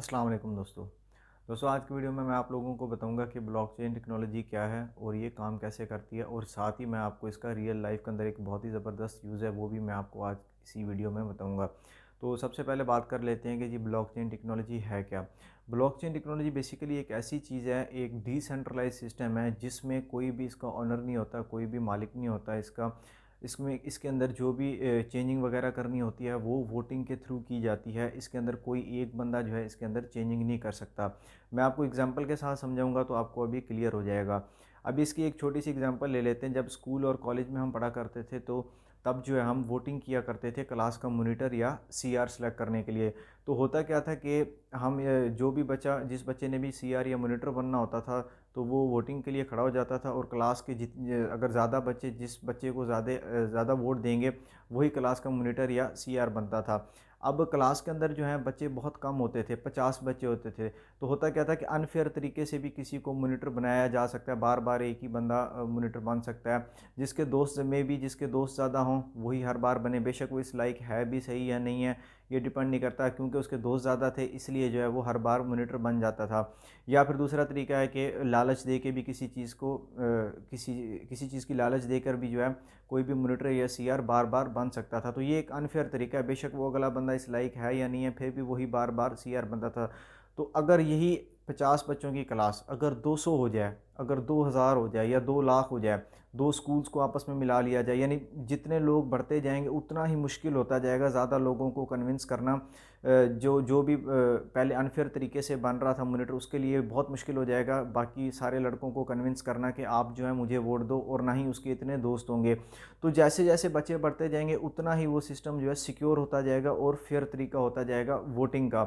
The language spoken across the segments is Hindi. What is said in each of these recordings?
अस्सलाम वालेकुम दोस्तों आज की वीडियो में मैं आप लोगों को बताऊंगा कि ब्लॉकचेन टेक्नोलॉजी क्या है और ये काम कैसे करती है, और साथ ही मैं आपको इसका रियल लाइफ के अंदर एक बहुत ही ज़बरदस्त यूज़ है वो भी मैं आपको आज इसी वीडियो में बताऊंगा। तो सबसे पहले बात कर लेते हैं कि जी ब्लॉकचेन टेक्नोलॉजी है क्या। ब्लॉकचेन टेक्नोलॉजी बेसिकली एक ऐसी चीज़ है, एक डिसेंट्रलाइज सिस्टम है जिसमें कोई भी इसका ऑनर नहीं होता, कोई भी मालिक नहीं होता इसका। इसमें इसके अंदर जो भी चेंजिंग वगैरह करनी होती है वो वोटिंग के थ्रू की जाती है। इसके अंदर कोई एक बंदा जो है इसके अंदर चेंजिंग नहीं कर सकता। मैं आपको एग्जांपल के साथ समझाऊंगा तो आपको अभी क्लियर हो जाएगा। अभी इसकी एक छोटी सी एग्जांपल ले लेते हैं। जब स्कूल और कॉलेज में हम पढ़ा करते थे तो तब जो है हम वोटिंग किया करते थे क्लास का मॉनिटर या सीआर सेलेक्ट करने के लिए। तो होता क्या था कि हम जो भी बच्चा जिस बच्चे ने भी सीआर या मॉनिटर बनना होता था तो वो वोटिंग के लिए खड़ा हो जाता था, और क्लास के अगर ज़्यादा बच्चे जिस बच्चे को ज़्यादा वोट देंगे वही क्लास का मॉनिटर या सीआर बनता था। अब क्लास के अंदर जो है बच्चे बहुत कम होते थे, 50 बच्चे होते थे। तो होता क्या था कि अनफेयर तरीके से भी किसी को मॉनिटर बनाया जा सकता है, बार बार एक ही बंदा मॉनिटर बन सकता है। जिसके दोस्त ज़्यादा हों वही हर बार बने, बेशक वो इस लाइक है भी सही या नहीं है ये डिपेंड नहीं करता, क्योंकि उसके दोस्त ज़्यादा थे इसलिए जो है वो हर बार मॉनिटर बन जाता था। या फिर दूसरा तरीका है कि लालच दे के भी किसी चीज़ को किसी किसी चीज़ की लालच देकर भी जो है कोई भी मॉनिटर या सीआर बार बार बन सकता था। तो ये एक अनफेयर तरीका है, बेशक वो अगला बंदा इस लाइक है या नहीं है फिर भी वही बार बार सीआर बनता था। तो अगर यही 50 बच्चों की क्लास अगर 200 हो जाए, अगर 2000 हो जाए या 2 लाख हो जाए, दो स्कूल्स को आपस में मिला लिया जाए, यानी जितने लोग बढ़ते जाएंगे उतना ही मुश्किल होता जाएगा ज़्यादा लोगों को कन्विंस करना। जो जो भी पहले अनफेयर तरीके से बन रहा था मॉनिटर उसके लिए बहुत मुश्किल हो जाएगा बाकी सारे लड़कों को कन्विंस करना कि आप जो है मुझे वोट दो, और ना ही उसके इतने दोस्त होंगे। तो जैसे जैसे बच्चे बढ़ते जाएंगे उतना ही वो सिस्टम जो है सिक्योर होता जाएगा और फेयर तरीका होता जाएगा वोटिंग का।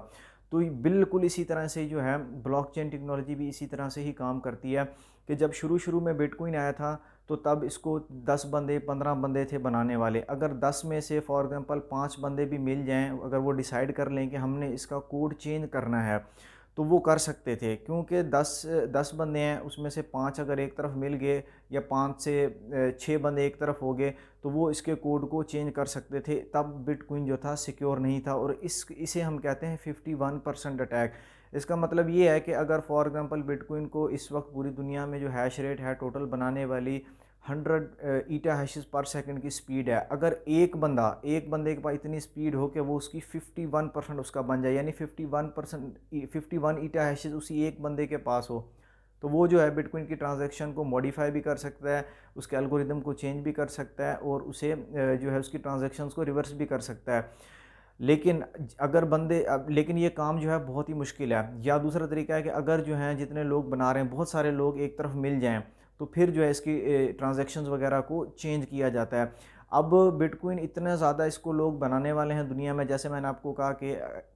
तो बिल्कुल इसी तरह से जो है ब्लॉकचेन टेक्नोलॉजी भी इसी तरह से ही काम करती है कि जब शुरू शुरू में बिटकॉइन आया था तो तब इसको 10 बंदे 15 बंदे थे बनाने वाले। अगर 10 में से फॉर एग्जांपल 5 बंदे भी मिल जाएं, अगर वो डिसाइड कर लें कि हमने इसका कोड चेंज करना है तो वो कर सकते थे, क्योंकि 10 बंदे हैं उसमें से 5 अगर एक तरफ मिल गए या 5 से 6 बंदे एक तरफ हो गए तो वो इसके कोड को चेंज कर सकते थे। तब बिटकॉइन जो था सिक्योर नहीं था, और इसे हम कहते हैं 51% अटैक। इसका मतलब ये है कि अगर फॉर एग्जांपल बिटकॉइन को इस वक्त पूरी दुनिया में जो हैश रेट है टोटल बनाने वाली 100 ईटा हैशेस पर सेकंड की स्पीड है, अगर एक बंदे के पास इतनी स्पीड हो कि वो उसकी 51% उसका बन जाए, यानी 51 ईटा हैशेस उसी एक बंदे के पास हो, तो वो जो है बिटकॉइन की ट्रांजैक्शन को मॉडिफाई भी कर सकता है, उसके एल्गोरिदम को चेंज भी कर सकता है, और उसे जो है उसकी ट्रांजैक्शंस को रिवर्स भी कर सकता है। लेकिन अगर लेकिन ये काम जो है बहुत ही मुश्किल है। या दूसरा तरीका है कि अगर जो है जितने लोग बना रहे हैं बहुत सारे लोग एक तरफ मिल जाएं तो फिर जो है इसकी ट्रांजैक्शंस वगैरह को चेंज किया जाता है। अब बिटकॉइन इतना ज़्यादा इसको लोग बनाने वाले हैं दुनिया में, जैसे मैंने आपको कहा कि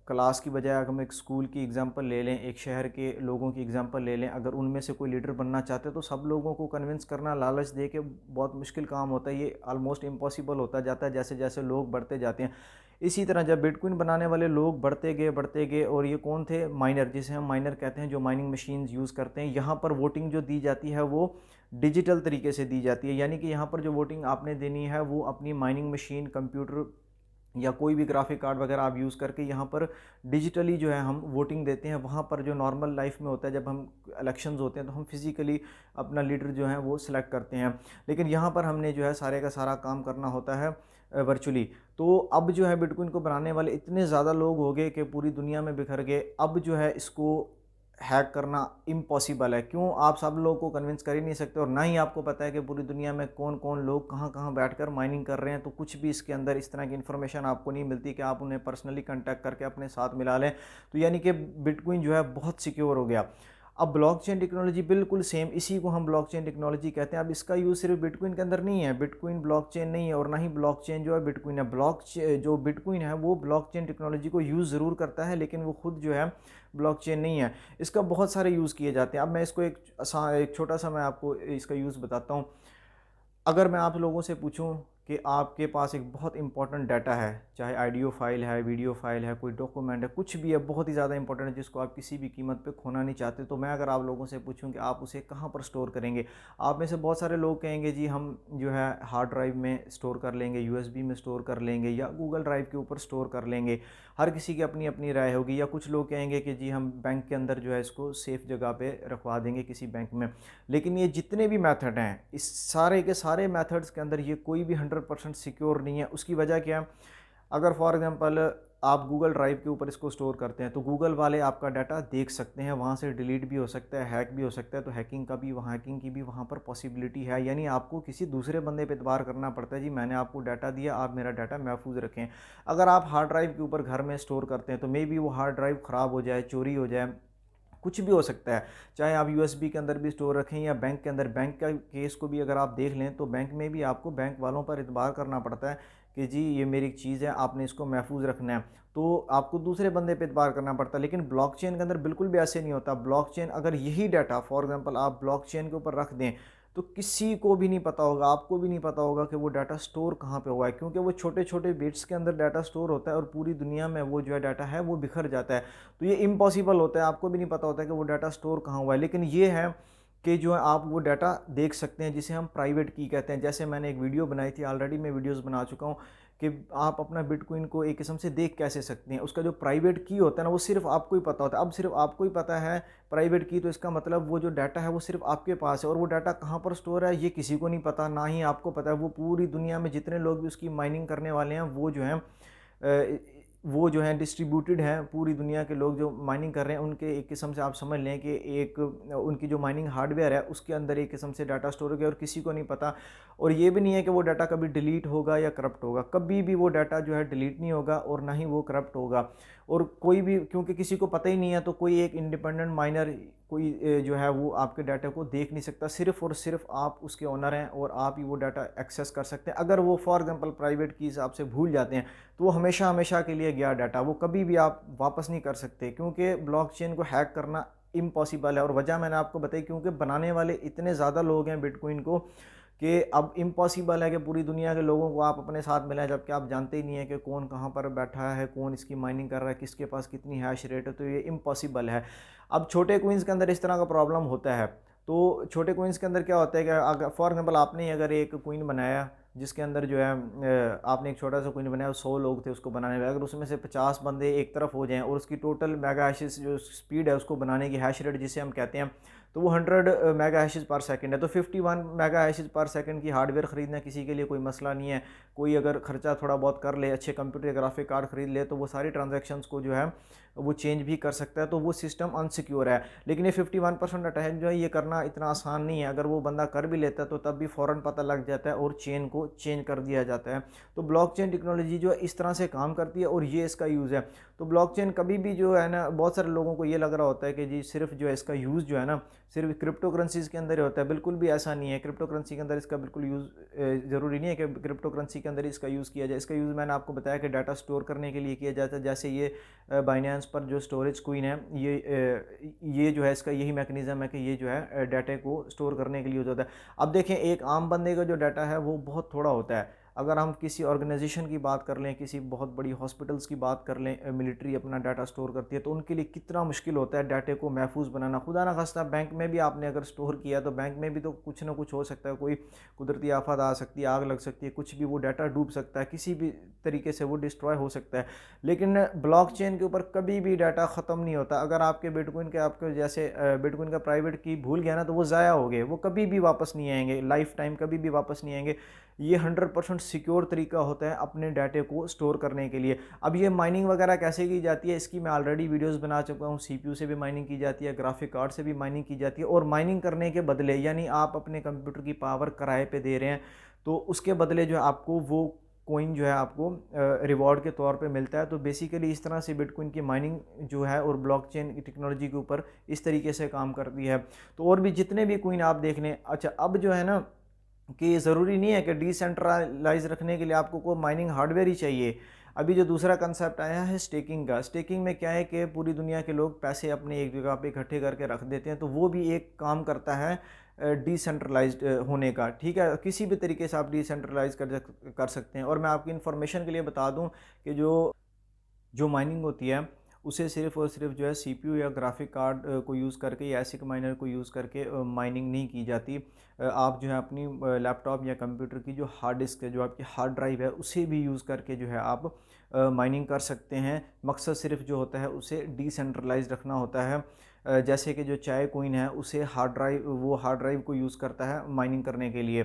क्लास की बजाय अगर हम एक स्कूल की एग्जांपल ले लें, एक शहर के लोगों की एग्जांपल ले लें, अगर उनमें से कोई लीडर बनना चाहते हैं तो सब लोगों को कन्विंस करना लालच दे के बहुत मुश्किल काम होता है, ये ऑलमोस्ट इम्पॉसिबल होता जाता है जैसे जैसे लोग बढ़ते जाते हैं। इसी तरह जब बिटकॉइन बनाने वाले लोग बढ़ते गए, और ये कौन थे, माइनर, जिसे हम माइनर कहते हैं, जो माइनिंग मशीन्स यूज़ करते हैं, यहाँ पर वोटिंग जो दी जाती है वो डिजिटल तरीके से दी जाती है। यानी कि यहाँ पर जो वोटिंग आपने देनी है वो अपनी माइनिंग मशीन, कंप्यूटर या कोई भी ग्राफिक कार्ड वगैरह आप यूज़ करके यहाँ पर डिजिटली जो है हम वोटिंग देते हैं। वहाँ पर जो नॉर्मल लाइफ में होता है जब हम इलेक्शंस होते हैं तो हम फिज़िकली अपना लीडर जो है वो सिलेक्ट करते हैं, लेकिन यहाँ पर हमने जो है सारे का सारा काम करना होता है वर्चुअली। तो अब जो है बिटकॉइन को बनाने वाले इतने ज़्यादा लोग हो गए कि पूरी दुनिया में बिखर गए। अब जो है इसको हैक करना इम्पॉसिबल है, क्यों, आप सब लोगों को कन्विंस कर ही नहीं सकते, और ना ही आपको पता है कि पूरी दुनिया में कौन कौन लोग कहाँ कहाँ बैठकर माइनिंग कर रहे हैं। तो कुछ भी इसके अंदर इस तरह की इन्फॉर्मेशन आपको नहीं मिलती कि आप उन्हें पर्सनली कांटेक्ट करके अपने साथ मिला लें। तो यानी कि बिटकॉइन जो है बहुत सिक्योर हो गया। अब ब्लॉकचेन टेक्नोलॉजी बिल्कुल सेम, इसी को हम ब्लॉकचेन टेक्नोलॉजी कहते हैं। अब इसका यूज़ सिर्फ बिटकॉइन के अंदर नहीं है, बिटकॉइन ब्लॉकचेन नहीं है, और ना ही ब्लॉकचेन जो है बिटकॉइन है। जो बिटकॉइन है वो ब्लॉकचेन टेक्नोलॉजी को यूज़ ज़रूर करता है, लेकिन वो खुद जो है ब्लॉकचेन नहीं है। इसका बहुत सारे यूज़ किए जाते हैं। अब मैं इसको एक छोटा सा मैं आपको इसका यूज़ बताता हूँ। अगर मैं आप लोगों से पूछूं कि आपके पास एक बहुत इंपॉर्टेंट डाटा है, चाहे ऑडियो फाइल है, वीडियो फाइल है, कोई डॉक्यूमेंट है, कुछ भी है, बहुत ही ज़्यादा इंपॉर्टेंट है जिसको आप किसी भी कीमत पे खोना नहीं चाहते, तो मैं अगर आप लोगों से पूछूं कि आप उसे कहाँ पर स्टोर करेंगे, आप में से बहुत सारे लोग कहेंगे जी हम जो है हार्ड ड्राइव में स्टोर कर लेंगे, यूएसबी में स्टोर कर लेंगे, या गूगल ड्राइव के ऊपर स्टोर कर लेंगे। हर किसी की अपनी अपनी राय होगी, या कुछ लोग कहेंगे कि जी हम बैंक के अंदर जो है इसको सेफ़ जगह पे रखवा देंगे किसी बैंक में। लेकिन ये जितने भी मेथड हैं, इस सारे के सारे मेथड्स के अंदर ये कोई भी 100% सिक्योर नहीं है। उसकी वजह क्या है? अगर फॉर एग्जांपल आप गूगल ड्राइव के ऊपर इसको स्टोर करते हैं, तो गूगल वाले आपका डाटा देख सकते हैं, वहाँ से डिलीट भी हो सकता है, हैक भी हो सकता है। तो हैकिंग की भी वहाँ पर पॉसिबिलिटी है, यानी आपको किसी दूसरे बंदे पे एतबार करना पड़ता है, जी मैंने आपको डाटा दिया, आप मेरा डाटा महफूज रखें। अगर आप हार्ड ड्राइव के ऊपर घर में स्टोर करते हैं, तो मे बी वो हार्ड ड्राइव ख़राब हो जाए, चोरी हो जाए, कुछ भी हो सकता है। चाहे आप यूएसबी के अंदर भी स्टोर रखें या बैंक के अंदर। बैंक का केस को भी अगर आप देख लें, तो बैंक में भी आपको बैंक वालों पर एतबार करना पड़ता है कि जी ये मेरी चीज़ है, आपने इसको महफूज रखना है, तो आपको दूसरे बंदे पे एतबार करना पड़ता है। लेकिन ब्लॉकचेन के अंदर बिल्कुल भी ऐसे नहीं होता। ब्लॉकचेन अगर यही डाटा फॉर एग्जांपल आप ब्लॉकचेन के ऊपर रख दें, तो किसी को भी नहीं पता होगा, आपको भी नहीं पता होगा कि वो डाटा स्टोर कहाँ पे हुआ है, क्योंकि वो छोटे छोटे बिट्स के अंदर डाटा स्टोर होता है और पूरी दुनिया में वो जो है डाटा है वो बिखर जाता है। तो ये इम्पॉसिबल होता है, आपको भी नहीं पता होता है कि वो डाटा स्टोर कहाँ हुआ है। लेकिन ये है कि जो है आप वो डाटा देख सकते हैं, जिसे हम प्राइवेट की कहते हैं। जैसे मैंने एक वीडियो बनाई थी, ऑलरेडी मैं वीडियोस बना चुका हूँ, कि आप अपना बिटकॉइन को एक किस्म से देख कैसे सकते हैं। उसका जो प्राइवेट की होता है ना, वो सिर्फ आपको ही पता होता है। अब सिर्फ आपको ही पता है प्राइवेट की, तो इसका मतलब वो जो डाटा है वो सिर्फ आपके पास है, और वो डाटा कहाँ पर स्टोर है ये किसी को नहीं पता, ना ही आपको पता है। वो पूरी दुनिया में जितने लोग भी उसकी माइनिंग करने वाले हैं, वो जो हैं डिस्ट्रीब्यूटेड हैं। पूरी दुनिया के लोग जो माइनिंग कर रहे हैं, उनके एक किस्म से आप समझ लें कि एक उनकी जो माइनिंग हार्डवेयर है उसके अंदर एक किस्म से डाटा स्टोर हो गया, और किसी को नहीं पता। और ये भी नहीं है कि वो डाटा कभी डिलीट होगा या करप्ट होगा, कभी भी वो डाटा जो है डिलीट नहीं होगा और ना ही वो करप्ट होगा। और कोई भी, क्योंकि किसी को पता ही नहीं है, तो कोई एक इंडिपेंडेंट माइनर कोई जो है वो आपके डाटा को देख नहीं सकता। सिर्फ और सिर्फ आप उसके ओनर हैं और आप ही वो डाटा एक्सेस कर सकते हैं। अगर वो फॉर एग्जांपल प्राइवेट की हिसाब से भूल जाते हैं, तो वो हमेशा हमेशा के लिए गया डाटा, वो कभी भी आप वापस नहीं कर सकते, क्योंकि ब्लॉकचेन को हैक करना इम्पॉसिबल है। और वजह मैंने आपको बताई, क्योंकि बनाने वाले इतने ज़्यादा लोग हैं बिटकॉइन को, कि अब इम्पॉसिबल है कि पूरी दुनिया के लोगों को आप अपने साथ मिलाएं, जबकि आप जानते ही नहीं है कि कौन कहाँ पर बैठा है, कौन इसकी माइनिंग कर रहा है, किसके पास कितनी हैश रेट है। तो ये इम्पॉसिबल है। अब छोटे कोइंस के अंदर इस तरह का प्रॉब्लम होता है। तो छोटे कोइंस के अंदर क्या होता है कि अगर फॉर एग्जांपल आपने अगर एक कोइन बनाया, जिसके अंदर जो है आपने एक छोटा सा कोइन बनाया, 100 लोग थे उसको बनाने में, अगर उसमें से 50 बंदे एक तरफ हो जाएं और उसकी टोटल मेगा हैशेस जो स्पीड है उसको बनाने की, हैश रेट जिसे हम कहते हैं, तो वो 100 मेगा हैशेस पर सेकंड है। तो 51 मेगा हैशेस पर सेकंड की हार्डवेयर ख़रीदना किसी के लिए कोई मसला नहीं है। कोई अगर ख़र्चा थोड़ा बहुत कर ले, अच्छे कंप्यूटर ग्राफिक कार्ड ख़रीद ले, तो वो सारी ट्रांजैक्शंस को जो है वो चेंज भी कर सकता है। तो वो सिस्टम अनसिक्योर है। लेकिन ये 51% अटैक जो है ये करना इतना आसान नहीं है। अगर वो बंदा कर भी लेता है तो तब भी फ़ौरन पता लग जाता है और चेन को चेंज कर दिया जाता है। तो ब्लॉकचेन टेक्नोलॉजी जो है इस तरह से काम करती है और ये इसका यूज़ है। तो ब्लॉकचेन कभी भी जो है ना, बहुत सारे लोगों को ये लग रहा होता है कि जी सिर्फ जो है इसका यूज़ जो है ना सिर्फ क्रिप्टो करेंसीज़ के अंदर ही होता है। बिल्कुल भी ऐसा नहीं है। क्रिप्टो करेंसी के अंदर इसका बिल्कुल यूज़ ज़रूरी नहीं है कि क्रिप्टो करेंसी के अंदर इसका यूज़ किया जाए। इसका यूज़ मैंने आपको बताया कि डाटा स्टोर करने के लिए किया जाता है। जैसे ये बाइनेंस पर जो स्टोरेज क्वीन है, ये जो है इसका यही मैकेनिज़्म है कि ये जो है डाटा को स्टोर करने के लिए यूज़ होता है। अब देखें, एक आम बंदे का जो डाटा है वो बहुत थोड़ा होता है। अगर हम किसी ऑर्गेनाइजेशन की बात कर लें, किसी बहुत बड़ी हॉस्पिटल्स की बात कर लें, मिलिट्री अपना डाटा स्टोर करती है, तो उनके लिए कितना मुश्किल होता है डाटे को महफूज बनाना। खुदा ना खास्ता बैंक में भी आपने अगर स्टोर किया, तो बैंक में भी तो कुछ ना कुछ हो सकता है, कोई कुदरती आफत आ सकती है, आग लग सकती है, कुछ भी, वो डाटा डूब सकता है, किसी भी तरीके से वो डिस्ट्रॉय हो सकता है। लेकिन ब्लॉकचेन के ऊपर कभी भी डाटा ख़त्म नहीं होता। अगर आपके बिटकॉइन के आपके जैसे बिटकॉइन का प्राइवेट की भूल गया ना, तो वो ज़ाया हो गए, वो कभी भी वापस नहीं आएंगे, लाइफ टाइम कभी भी वापस नहीं आएंगे। ये 100% सिक्योर तरीका होता है अपने डाटे को स्टोर करने के लिए। अब ये माइनिंग वगैरह कैसे की जाती है, इसकी मैं ऑलरेडी वीडियोस बना चुका हूँ। सीपीयू से भी माइनिंग की जाती है, ग्राफिक कार्ड से भी माइनिंग की जाती है। और माइनिंग करने के बदले, यानी आप अपने कंप्यूटर की पावर किराए पे दे रहे हैं, तो उसके बदले जो है आपको वो कोइन जो है आपको रिवॉर्ड के तौर पे मिलता है। तो बेसिकली इस तरह से बिटकॉइन की माइनिंग जो है और ब्लॉकचेन की टेक्नोलॉजी के ऊपर इस तरीके से काम करती है। तो और भी जितने भी कोइन आप देख लें। अच्छा, अब जो है ना कि ज़रूरी नहीं है कि डिसेंट्रलाइज रखने के लिए आपको कोई माइनिंग हार्डवेयर ही चाहिए। अभी जो दूसरा कंसेप्ट आया है स्टेकिंग का, स्टेकिंग में क्या है कि पूरी दुनिया के लोग पैसे अपने एक जगह पे इकट्ठे करके रख देते हैं, तो वो भी एक काम करता है डिसेंट्रलाइज्ड होने का। ठीक है, किसी भी तरीके से आप डिसेंट्रलाइज कर सकते हैं। और मैं आपकी इन्फॉर्मेशन के लिए बता दूं कि जो जो माइनिंग होती है उसे सिर्फ़ और सिर्फ जो है सीपीयू या ग्राफिक कार्ड को यूज़ करके या एसिक माइनर को यूज़ करके माइनिंग नहीं की जाती। आप जो है अपनी लैपटॉप या कंप्यूटर की जो हार्ड डिस्क है, जो आपकी हार्ड ड्राइव है, उसे भी यूज़ करके जो है आप माइनिंग कर सकते हैं। मकसद सिर्फ जो होता है उसे डिसेंट्रलाइज़ रखना होता है। जैसे कि जो चाय कोइन है उसे हार्ड ड्राइव को यूज़ करता है माइनिंग करने के लिए।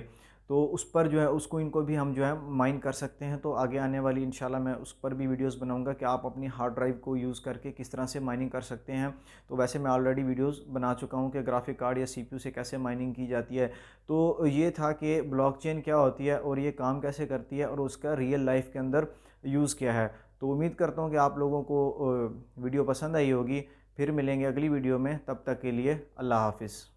तो उस पर जो है उस कोइन को भी हम जो है माइन कर सकते हैं। तो आगे आने वाली इंशाल्लाह मैं उस पर भी वीडियोस बनाऊंगा कि आप अपनी हार्ड ड्राइव को यूज़ करके किस तरह से माइनिंग कर सकते हैं। तो वैसे मैं ऑलरेडी वीडियोस बना चुका हूं कि ग्राफिक कार्ड या सीपीयू से कैसे माइनिंग की जाती है। तो ये था कि ब्लॉकचेन क्या होती है और ये काम कैसे करती है और उसका रियल लाइफ के अंदर यूज़ क्या है। तो उम्मीद करता हूँ कि आप लोगों को वीडियो पसंद आई होगी। फिर मिलेंगे अगली वीडियो में, तब तक के लिए अल्लाह हाफिज़।